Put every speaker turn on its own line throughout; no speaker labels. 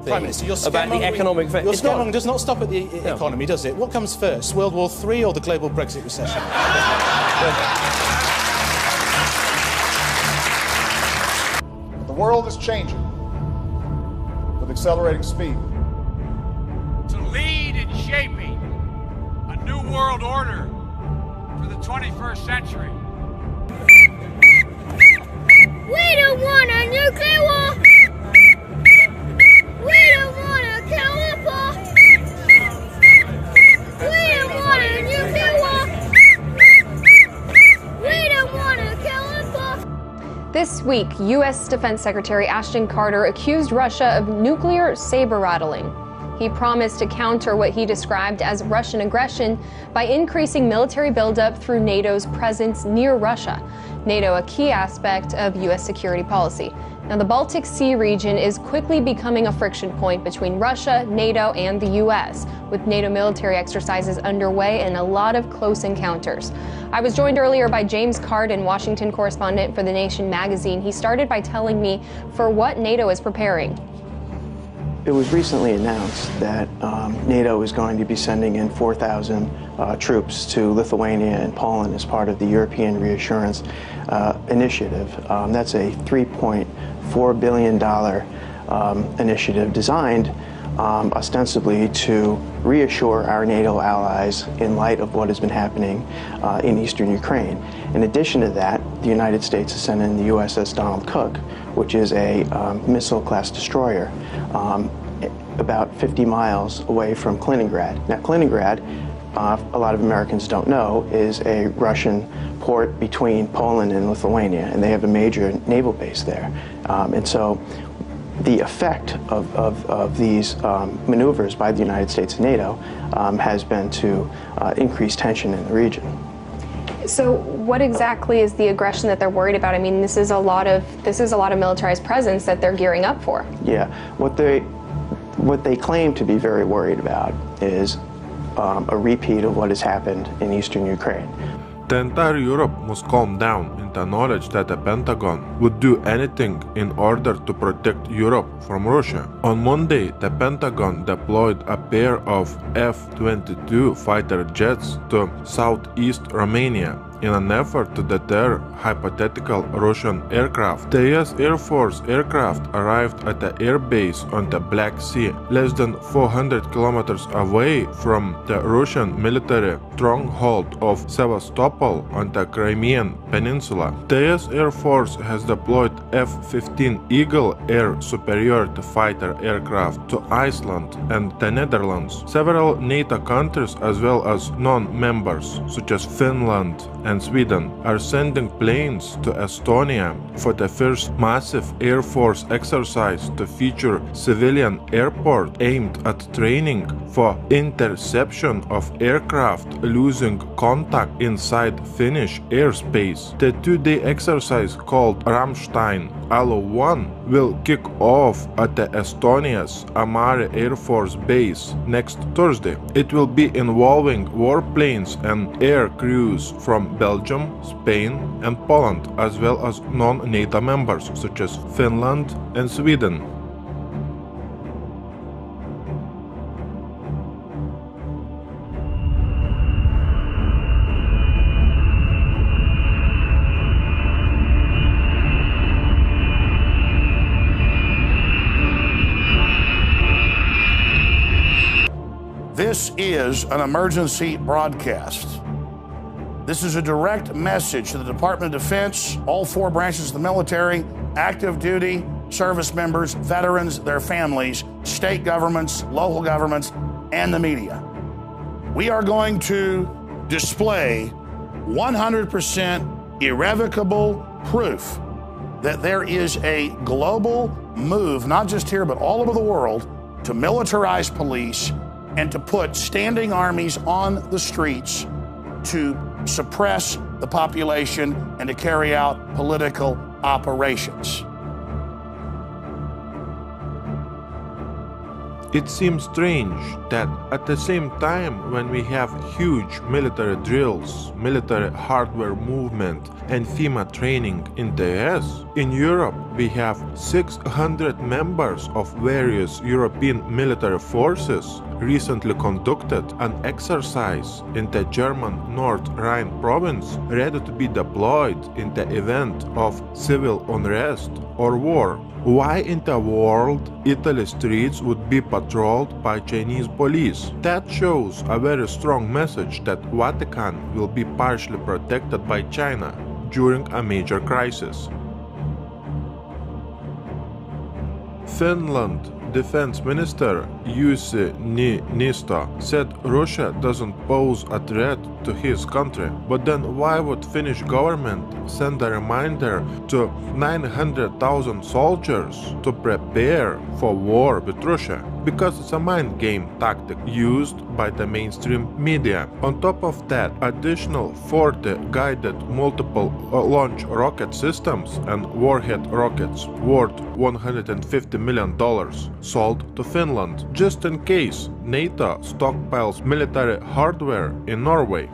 be
Prime Minister,
about the economic effect.
Your scaremongering does not stop at the economy, does it? What comes first, World War III or the global Brexit recession?
The world is changing with accelerating speed.
To lead in shaping a new world order for the 21st century.
We don't want a nuclear war! We don't want a counter war! We don't want a nuclear war! We don't want a counter war!
This week, U.S. Defense Secretary Ashton Carter accused Russia of nuclear saber-rattling. He promised to counter what he described as Russian aggression by increasing military buildup through NATO's presence near Russia. NATO, a key aspect of U.S. security policy. Now, the Baltic Sea region is quickly becoming a friction point between Russia, NATO, and the U.S., with NATO military exercises underway and a lot of close encounters. I was joined earlier by James Carden, Washington correspondent for The Nation magazine. He started by telling me for what NATO is preparing.
It was recently announced that NATO is going to be sending in 4,000 troops to Lithuania and Poland as part of the European Reassurance Initiative. That's a $3.4 billion initiative designed ostensibly to reassure our NATO allies in light of what has been happening in eastern Ukraine. In addition to that, the United States has sent in the USS Donald Cook, which is a missile-class destroyer about 50 miles away from Kaliningrad. Now, Kaliningrad, a lot of Americans don't know, is a Russian port between Poland and Lithuania, and they have a major naval base there. And so the effect of these maneuvers by the United States and NATO has been to increase tension in the region.
So what exactly is the aggression that they're worried about? I mean, this is a lot of militarized presence that they're gearing up for.
Yeah, what they claim to be very worried about is a repeat of what has happened in eastern Ukraine.
The entire Europe must calm down in the knowledge that the Pentagon would do anything in order to protect Europe from Russia. On Monday, the Pentagon deployed a pair of F-22 fighter jets to southeast Romania in an effort to deter hypothetical Russian aircraft. The US Air Force aircraft arrived at the airbase on the Black Sea, less than 400 kilometers away from the Russian military stronghold of Sevastopol on the Crimean Peninsula. The US Air Force has deployed F-15 Eagle air superiority fighter aircraft to Iceland and the Netherlands. Several NATO countries as well as non-members, such as Finland and Sweden, are sending planes to Estonia for the first massive Air Force exercise to feature civilian airport aimed at training for interception of aircraft losing contact inside Finnish airspace. The two-day exercise called Ramstein Alo-1 will kick off at the Estonia's Amari Air Force Base next Thursday. It will be involving warplanes and air crews from Belgium, Spain, and Poland, as well as non-NATO members such as Finland and Sweden.
This is an emergency broadcast. This is a direct message to the Department of Defense, all four branches of the military, active duty, service members, veterans, their families, state governments, local governments, and the media. We are going to display 100% irrevocable proof that there is a global move, not just here, but all over the world, to militarize police and to put standing armies on the streets to suppress the population and to carry out political operations.
It seems strange that at the same time when we have huge military drills, military hardware movement and FEMA training in the US, in Europe we have 600 members of various European military forces recently conducted an exercise in the German North Rhine province ready to be deployed in the event of civil unrest or war. Why in the world Italy's streets would be patrolled by Chinese police? That shows a very strong message that Vatican will be partially protected by China during a major crisis. Finland Defense Minister Jussi Niinistö said Russia doesn't pose a threat to his country, but then why would Finnish government send a reminder to 900,000 soldiers to prepare for war with Russia? Because it's a mind game tactic used by the mainstream media. On top of that, additional 40 guided multiple launch rocket systems and warhead rockets worth $150 million sold to Finland, just in case NATO stockpiles military hardware in Norway.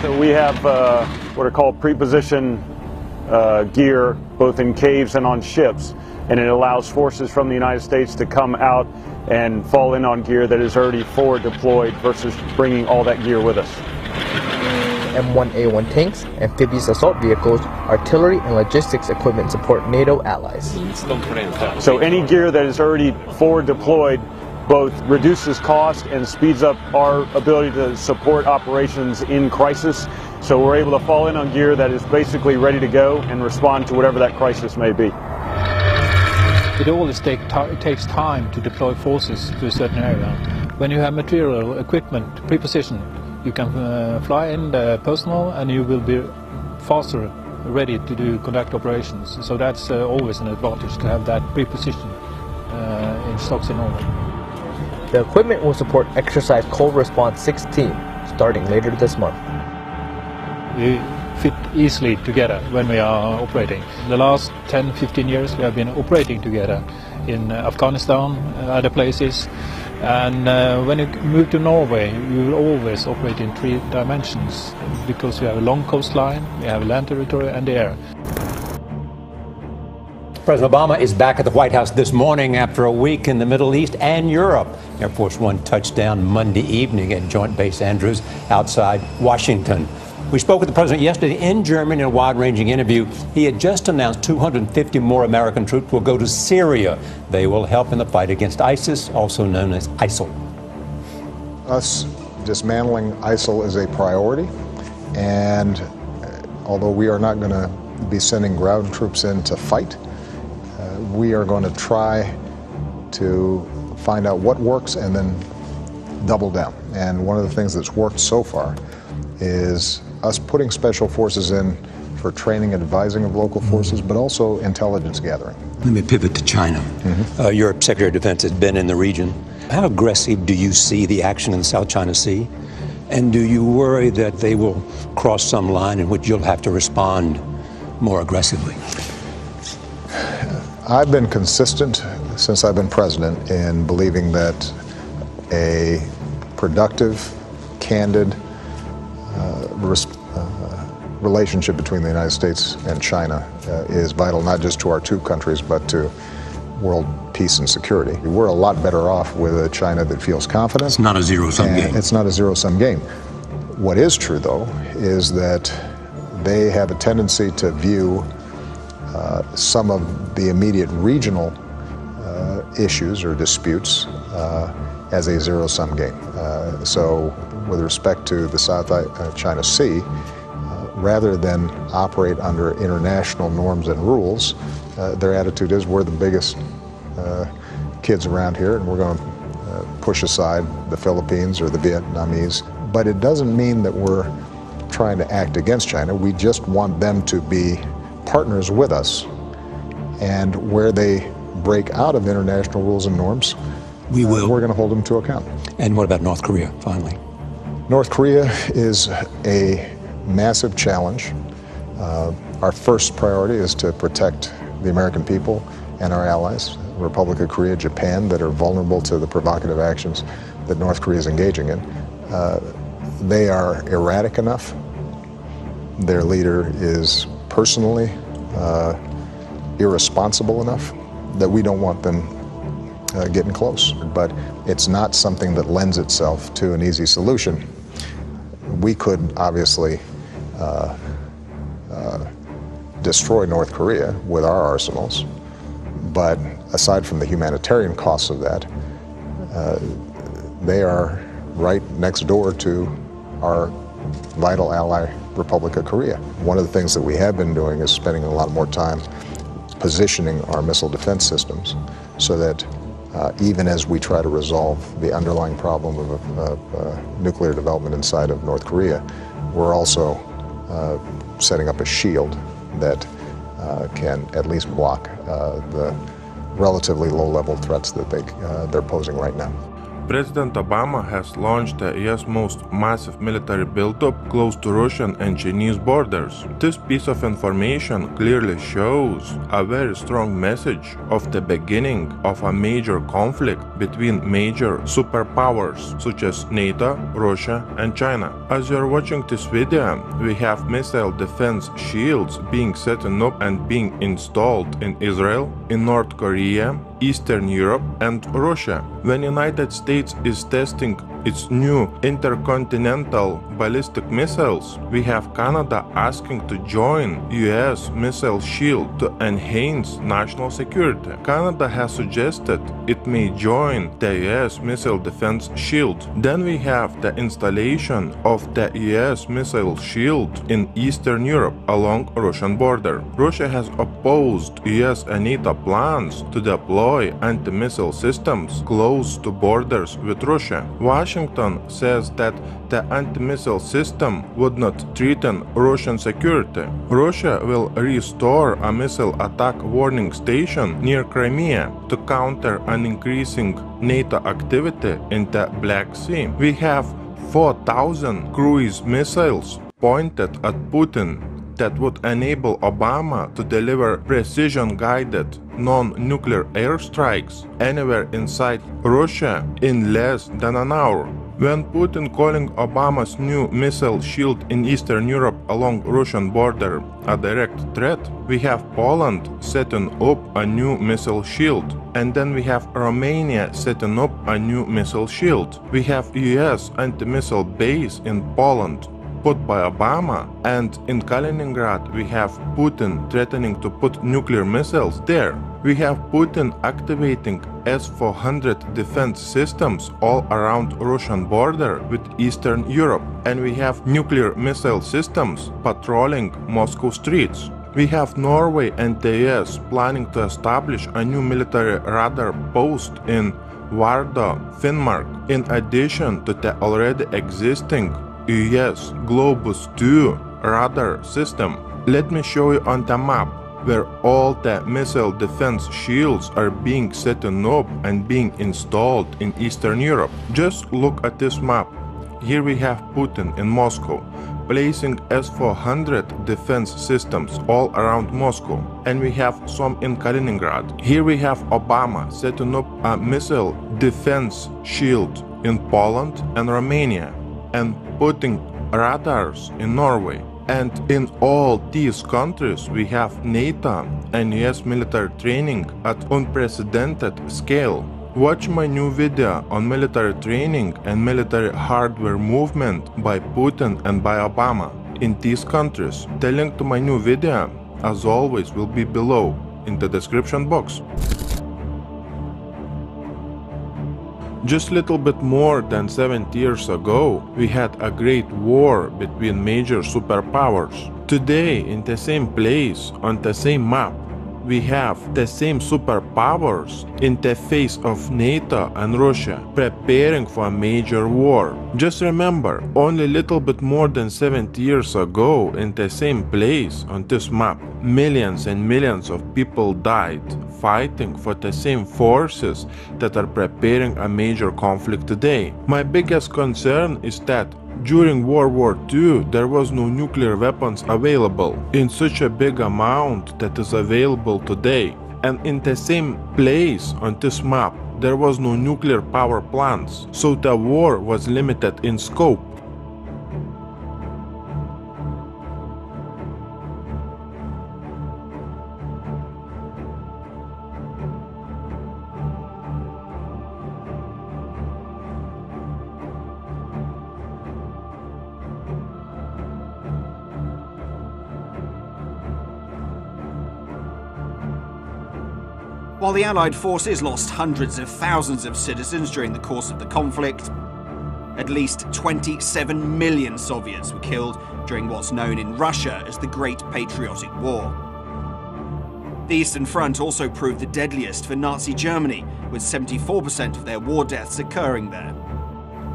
So we have what are called pre-position gear, both in caves and on ships, and it allows forces from the United States to come out and fall in on gear that is already forward deployed versus bringing all that gear with us.
M1A1 tanks, amphibious assault vehicles, artillery, and logistics equipment support NATO allies.
So any gear that is already forward deployed both reduces cost and speeds up our ability to support operations in crisis. So we're able to fall in on gear that is basically ready to go and respond to whatever that crisis may be.
It always takes time to deploy forces to a certain area. When you have material, equipment, pre-position, you can fly in the personnel and you will be faster ready to conduct operations. So that's always an advantage to have that pre-position in stocks in Norway.
The equipment will support Exercise Cold Response 16 starting later this month.
We fit easily together when we are operating. The last 10-15 years we have been operating together in Afghanistan and other places. And when you move to Norway, you will always operate in 3 dimensions because we have a long coastline, we have land territory and the air.
President Obama is back at the White House this morning after a week in the Middle East and Europe. Air Force One touched down Monday evening at Joint Base Andrews outside Washington. We spoke with the president yesterday in Germany in a wide-ranging interview. He had just announced 250 more American troops will go to Syria. They will help in the fight against ISIS, also known as ISIL.
Us dismantling ISIL is a priority, and although we are not going to be sending ground troops in to fight, we are going to try to find out what works and then double down. And one of the things that's worked so far is us putting special forces in for training and advising of local forces, but also intelligence gathering.
Let me pivot to China. Your Secretary of Defense has been in the region. How aggressive do you see the action in the South China Sea? And do you worry that they will cross some line in which you'll have to respond more aggressively?
I've been consistent since I've been president in believing that a productive, candid relationship between the United States and China is vital, not just to our two countries, but to world peace and security. We're a lot better off with a China that feels confident.
It's not a zero-sum game.
It's not a zero-sum game. What is true, though, is that they have a tendency to view some of the immediate regional issues or disputes as a zero-sum game. So with respect to the South China Sea, rather than operate under international norms and rules, their attitude is we're the biggest kids around here and we're going to push aside the Philippines or the Vietnamese. But it doesn't mean that we're trying to act against China. We just want them to be partners with us, and where they break out of international rules and norms, we're going to hold them to account.
And what about North Korea, finally?
North Korea is a massive challenge. Our first priority is to protect the American people and our allies. Republic of Korea, Japan, that are vulnerable to the provocative actions that North Korea is engaging in. They are erratic enough. Their leader is personally irresponsible enough that we don't want them getting close. But it's not something that lends itself to an easy solution. We could obviously destroy North Korea with our arsenals, but aside from the humanitarian costs of that, they are right next door to our vital ally, Republic of Korea. One of the things that we have been doing is spending a lot more time positioning our missile defense systems so that even as we try to resolve the underlying problem of nuclear development inside of North Korea, we're also setting up a shield that can at least block the relatively low-level threats that they're posing right now.
President Obama has launched the U.S. most massive military buildup close to Russian and Chinese borders. This piece of information clearly shows a very strong message of the beginning of a major conflict between major superpowers such as NATO, Russia, and China. As you're watching this video, we have missile defense shields being set up and being installed in Israel, in North Korea, Eastern Europe, and Russia. When United States is testing its new intercontinental ballistic missiles, we have Canada asking to join US missile shield to enhance national security. Canada has suggested it may join the US missile defense shield. Then we have the installation of the US missile shield in Eastern Europe along Russian border. Russia has opposed US and NATO plans to deploy anti-missile systems close to borders with Russia. Washington says that the anti-missile system would not threaten Russian security. Russia will restore a missile attack warning station near Crimea to counter an increasing NATO activity in the Black Sea. We have 4,000 cruise missiles pointed at Putin that would enable Obama to deliver precision-guided non-nuclear airstrikes anywhere inside Russia in less than an hour. When Putin calling Obama's new missile shield in Eastern Europe along Russian border a direct threat, we have Poland setting up a new missile shield. And then we have Romania setting up a new missile shield. We have US anti-missile base in Poland put by Obama, and in Kaliningrad we have Putin threatening to put nuclear missiles there. We have Putin activating S-400 defense systems all around Russian border with Eastern Europe, and we have nuclear missile systems patrolling Moscow streets. We have Norway and the US planning to establish a new military radar post in Vardø, Finnmark, in addition to the already existing US Globus 2 radar system. Let me show you on the map where all the missile defense shields are being set up and being installed in Eastern Europe. Just look at this map. Here we have Putin in Moscow, placing S-400 defense systems all around Moscow, and we have some in Kaliningrad. Here we have Obama setting up a missile defense shield in Poland and Romania, and putting radars in Norway. And in all these countries we have NATO and US military training at unprecedented scale. Watch my new video on military training and military hardware movement by Putin and by Obama in these countries. The link to my new video, as always, will be below in the description box. Just a little bit more than 70 years ago, we had a great war between major superpowers. Today, in the same place, on the same map, we have the same superpowers in the face of NATO and Russia preparing for a major war. Just remember, only a little bit more than 70 years ago, in the same place on this map, millions and millions of people died fighting for the same forces that are preparing a major conflict today. My biggest concern is that during World War II, there was no nuclear weapons available in such a big amount that is available today. And in the same place on this map, there was no nuclear power plants, so the war was limited in scope.
While the Allied forces lost hundreds of thousands of citizens during the course of the conflict, at least 27 million Soviets were killed during what's known in Russia as the Great Patriotic War. The Eastern Front also proved the deadliest for Nazi Germany, with 74% of their war deaths occurring there.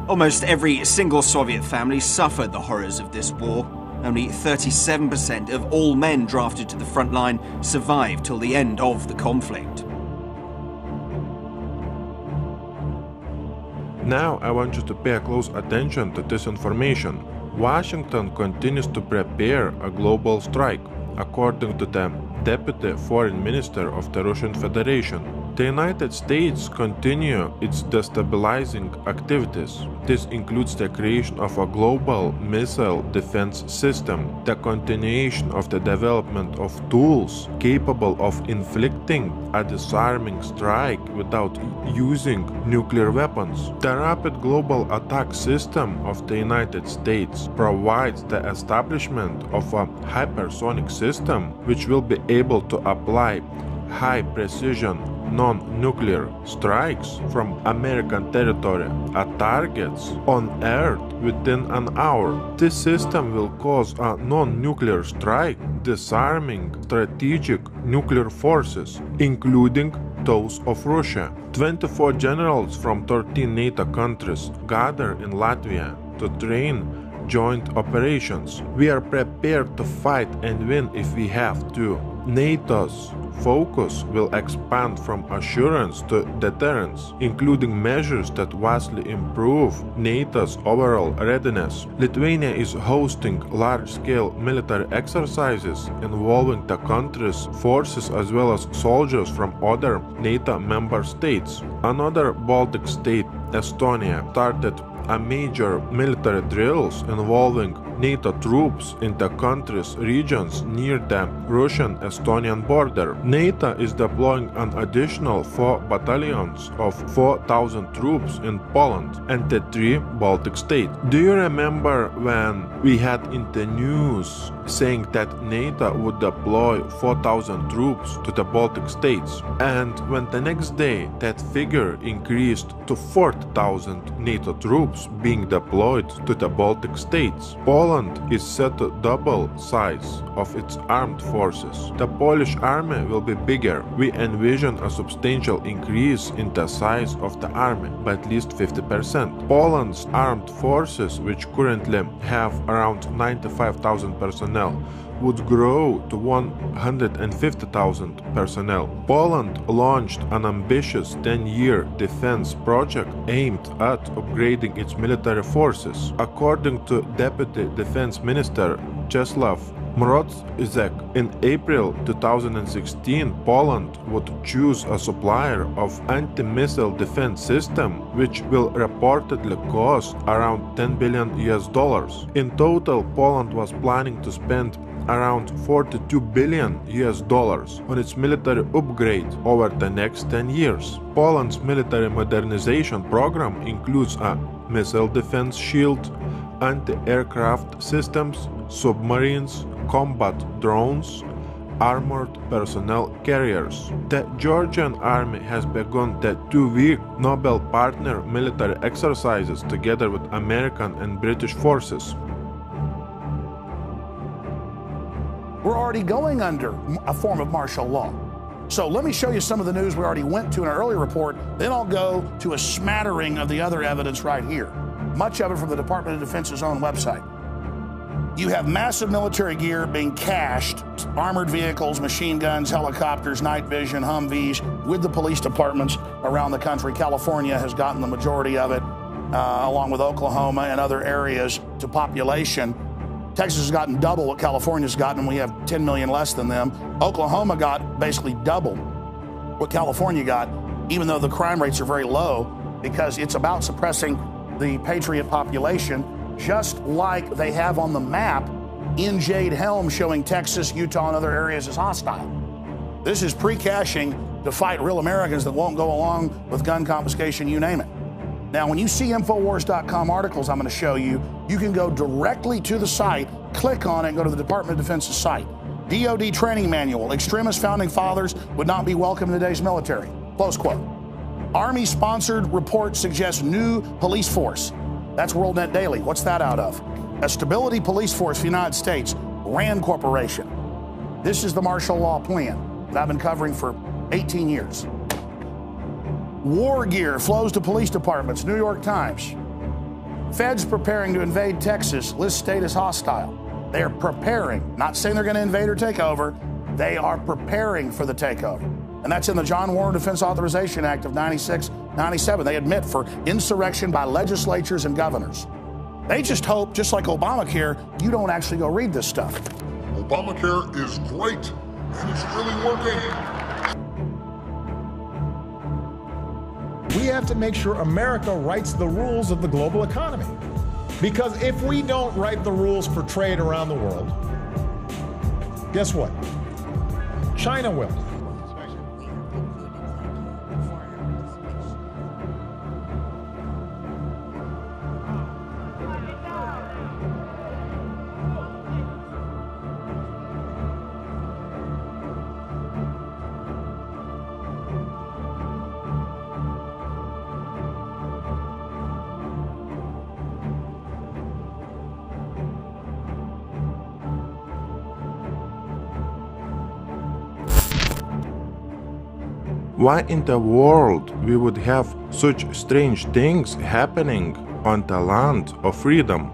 Almost every single Soviet family suffered the horrors of this war. Only 37% of all men drafted to the front line survived till the end of the conflict.
Now I want you to pay close attention to this information. Washington continues to prepare a global strike, according to the Deputy Foreign Minister of the Russian Federation. The United States continue its destabilizing activities. This includes the creation of a global missile defense system, the continuation of the development of tools capable of inflicting a disarming strike without using nuclear weapons. The Rapid Global Attack System of the United States provides the establishment of a hypersonic system which will be able to apply high-precision non-nuclear strikes from American territory at targets on Earth within an hour. This system will cause a non-nuclear strike, disarming strategic nuclear forces, including those of Russia. 24 generals from 13 NATO countries gather in Latvia to train joint operations. We are prepared to fight and win if we have to. NATO's focus will expand from assurance to deterrence, including measures that vastly improve NATO's overall readiness. Lithuania is hosting large-scale military exercises involving the country's forces as well as soldiers from other NATO member states. Another Baltic state, Estonia, started a major military drills involving NATO troops in the country's regions near the Russian-Estonian border. NATO is deploying an additional 4 battalions of 4,000 troops in Poland and the 3 Baltic states. Do you remember when we had in the news saying that NATO would deploy 4,000 troops to the Baltic states? And when the next day that figure increased to 40,000 NATO troops being deployed to the Baltic states. Poland is set to double size of its armed forces. The Polish army will be bigger. We envision a substantial increase in the size of the army by at least 50%. Poland's armed forces, which currently have around 95,000 personnel, would grow to 150,000 personnel. Poland launched an ambitious 10-year defense project aimed at upgrading its military forces. According to Deputy Defense Minister Czesław Mroczek, in April 2016, Poland would choose a supplier of anti-missile defense system, which will reportedly cost around $10 billion. In total, Poland was planning to spend around $42 billion on its military upgrade over the next 10 years. Poland's military modernization program includes a missile defense shield, anti-aircraft systems, submarines, combat drones, armored personnel carriers. The Georgian army has begun the 2-week Nobel partner military exercises together with American and British forces.
We're already going under a form of martial law. So let me show you some of the news we already went to in our earlier report. Then I'll go to a smattering of the other evidence right here. Much of it from the Department of Defense's own website. You have massive military gear being cached, armored vehicles, machine guns, helicopters, night vision, Humvees, with the police departments around the country. California has gotten the majority of it, along with Oklahoma and other areas to population. Texas has gotten double what California's gotten, and we have 10 million less than them. Oklahoma got basically double what California got, even though the crime rates are very low, because it's about suppressing the patriot population, just like they have on the map in Jade Helm showing Texas, Utah, and other areas as hostile. This is pre-caching to fight real Americans that won't go along with gun confiscation, you name it. Now, when you see Infowars.com articles I'm going to show you, you can go directly to the site, click on it, and go to the Department of Defense's site. DoD training manual, extremist founding fathers would not be welcome in today's military. Close quote. Army-sponsored report suggests new police force. That's WorldNet Daily. What's that out of? A stability police force for the United States, RAND Corporation. This is the martial law plan that I've been covering for 18 years. War gear flows to police departments, New York Times. Feds preparing to invade Texas, list state as hostile. They are preparing, not saying they're going to invade or take over. They are preparing for the takeover. And that's in the John Warren Defense Authorization Act of 96, 97. They admit for insurrection by legislatures and governors. They just hope, just like Obamacare, you don't actually go read this stuff.
Obamacare is great, and it's really working.
We have to make sure America writes the rules of the global economy. Because if we don't write the rules for trade around the world, guess what? China will.
Why in the world we would have such strange things happening on the land of freedom?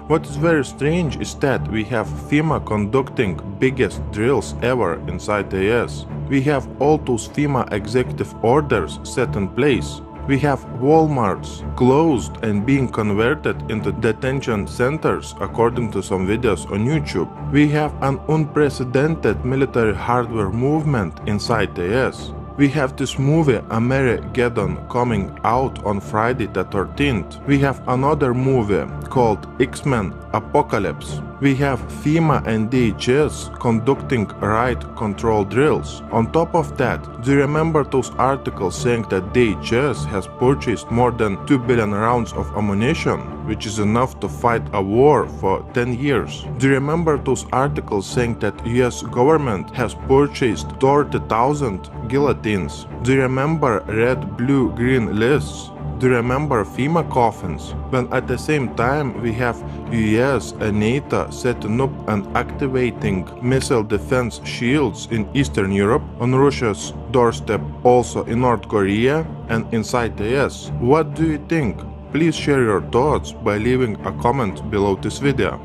What is very strange is that we have FEMA conducting biggest drills ever inside the US. We have all those FEMA executive orders set in place. We have Walmarts closed and being converted into detention centers according to some videos on YouTube. We have an unprecedented military hardware movement inside the US. We have this movie Amerigeddon coming out on Friday the 13th. We have another movie called X-Men Apocalypse. We have FEMA and DHS conducting riot control drills. On top of that, do you remember those articles saying that DHS has purchased more than 2 billion rounds of ammunition, which is enough to fight a war for 10 years? Do you remember those articles saying that US government has purchased 30,000 guillotines? Do you remember red, blue, green lists? Do you remember FEMA coffins? When at the same time we have US and NATO setting up and activating missile defense shields in Eastern Europe, on Russia's doorstep also in North Korea and inside the US. What do you think? Please share your thoughts by leaving a comment below this video.